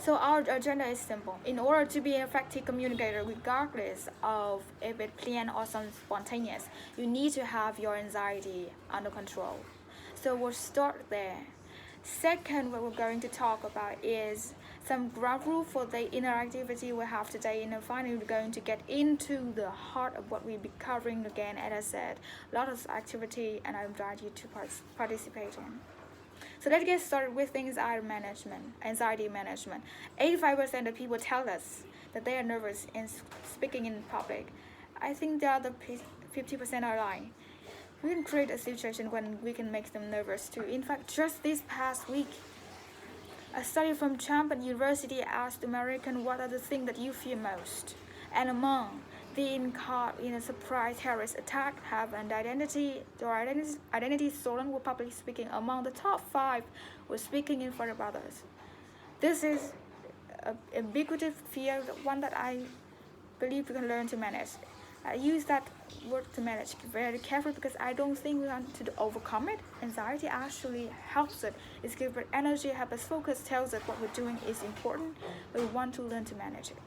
So our agenda is simple. In order to be an effective communicator, regardless of if it's planned or spontaneous, you need to have your anxiety under control. So we'll start there. Second, what we're going to talk about is some ground rule for the interactivity we have today. And then finally, we're going to get into the heart of what we'll be covering again. As I said, a lot of activity, and I invite you to participate in. So let's get started with anxiety management. 85% of people tell us that they are nervous in speaking in public. I think the other 50% are lying. We can create a situation when we can make them nervous too. In fact, just this past week, a study from Chapman University asked Americans what are the things that you fear most. And among being caught in a surprise terrorist attack, have an identity stolen, or public speaking. Among the top 5 was speaking in front of others. This is a ubiquitous fear, one that I believe we can learn to manage. I use that word to manage very carefully because I don't think we want to overcome it. Anxiety actually helps it. It gives us energy, helps us focus, tells us what we're doing is important, but we want to learn to manage it.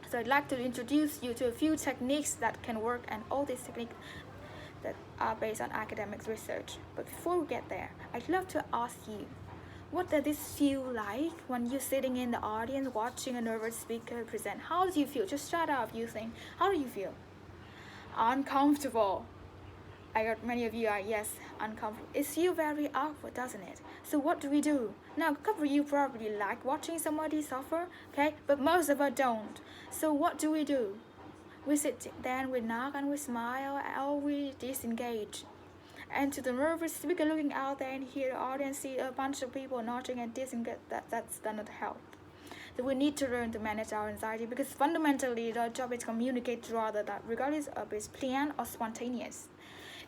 So I'd like to introduce you to a few techniques that can work, and all these techniques that are based on academic research. But before we get there, I'd love to ask you, what does this feel like when you're sitting in the audience watching a nervous speaker present? How do you feel? Just shut up, you think. How do you feel? Uncomfortable. I got many of you are, yes, uncomfortable. It feels very awkward, doesn't it? So what do we do? Now, a couple of you probably like watching somebody suffer, okay? But most of us don't. So what do? We sit there and we knock and we smile, or we disengage. And to the nervous speaker looking out there and hear the audience see a bunch of people nodding and disengage, that's not help. So we need to learn to manage our anxiety, because fundamentally the job is to communicate, rather that regardless of it's planned or spontaneous.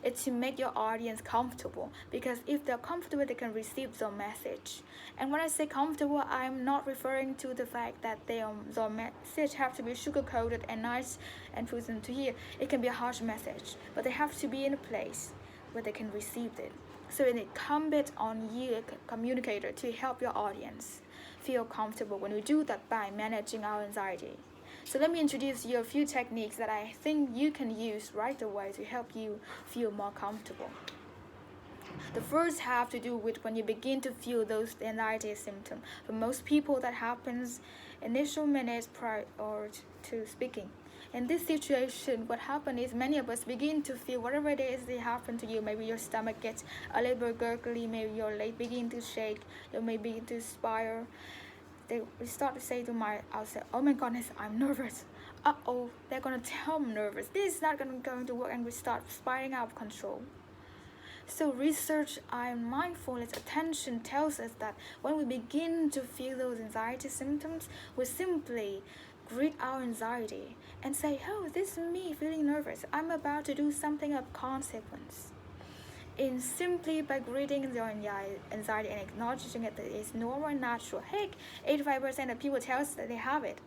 It's to make your audience comfortable, because if they're comfortable, they can receive the message. And when I say comfortable, I'm not referring to the fact that the message have to be sugar-coated and nice and pleasant to hear. It can be a harsh message, but they have to be in a place where they can receive it. So it's incumbent on you, a communicator, to help your audience feel comfortable when we do that by managing our anxiety. So let me introduce you a few techniques that I think you can use right away to help you feel more comfortable. The first have to do with when you begin to feel those anxiety symptoms. For most people, that happens initial minutes prior to speaking. In this situation, what happens is many of us begin to feel whatever it is that happened to you. Maybe your stomach gets a little bit gurgly, maybe your leg begin to shake, you may begin to spiral. They start to say to ourselves, oh my goodness, I'm nervous. Uh-oh, they're going to tell me I'm nervous. This is not going to work, and we start spiraling out of control. So research and mindfulness attention tells us that when we begin to feel those anxiety symptoms, we simply greet our anxiety and say, oh, this is me feeling nervous. I'm about to do something of consequence. In simply by greeting your anxiety and acknowledging it, that it's normal and natural. Heck, 85% of people tell us that they have it.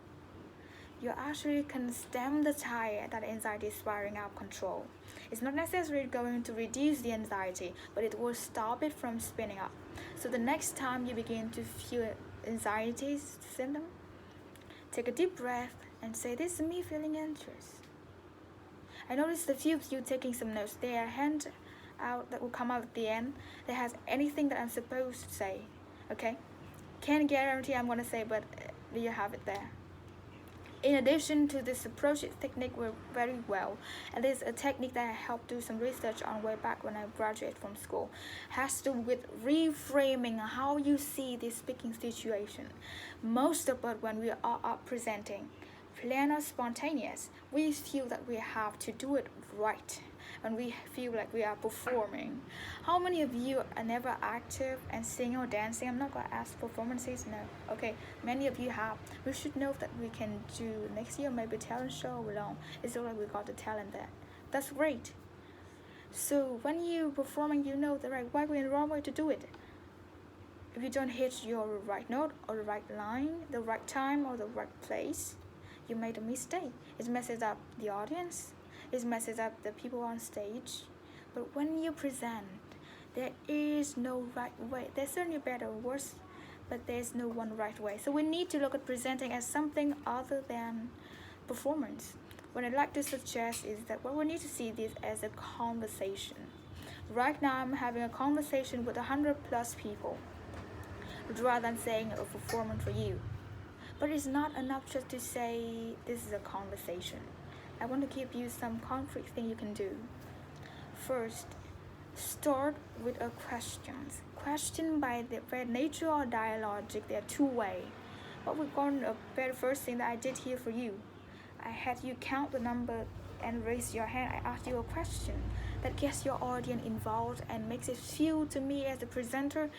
You actually can stem the tide that anxiety is spiraling out of control. It's not necessarily going to reduce the anxiety, but it will stop it from spinning up. So the next time you begin to feel anxiety symptom, take a deep breath and say, this is me feeling anxious. I noticed a few of you taking some notes. Their hand out that will come out at the end that has anything that I'm supposed to say. Okay? Can't guarantee I'm going to say, but you have it there. In addition to this approach, this technique works very well, and there's a technique that I helped do some research on way back when I graduated from school. It has to do with reframing how you see this speaking situation. Most of it, when we are up presenting, planned or spontaneous, we feel that we have to do it right, and we feel like we are performing. How many of you are never active and singing or dancing? I'm not going to ask performances, no. Okay, many of you have. We should know that we can do next year maybe a talent show alone. It's all like we got the talent there. That's great. So when you're performing, you know the right way and the wrong way to do it. If you don't hit your right note or the right line, the right time or the right place, you made a mistake. It messes up the audience. It messes up the people on stage. But when you present, there is no right way. There's certainly better or worse but there's no one right way. So we need to look at presenting as something other than performance. What I'd like to suggest is that what we need to see this as a conversation. Right now I'm having a conversation with 100+ people rather than saying a performance for you. But it's not enough just to say this is a conversation. I want to give you some concrete thing you can do. First, start with a questions. Question by the very nature or dialogic, they're two-way. What we're going to very first thing that I did here for you, I had you count the number and raise your hand. I asked you a question that gets your audience involved and makes it feel to me as a presenter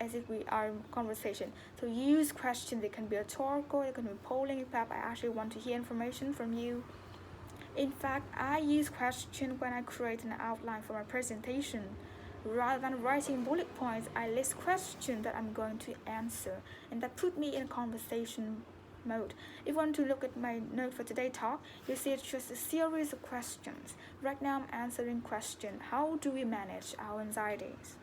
as if we are in conversation. So use questions. They can be rhetorical, it can be polling. In fact, I actually want to hear information from you. In fact, I use questions when I create an outline for my presentation. Rather than writing bullet points, I list questions that I'm going to answer, and that put me in conversation mode. If you want to look at my note for today's talk, you see it's just a series of questions. Right now I'm answering question: how do we manage our anxieties?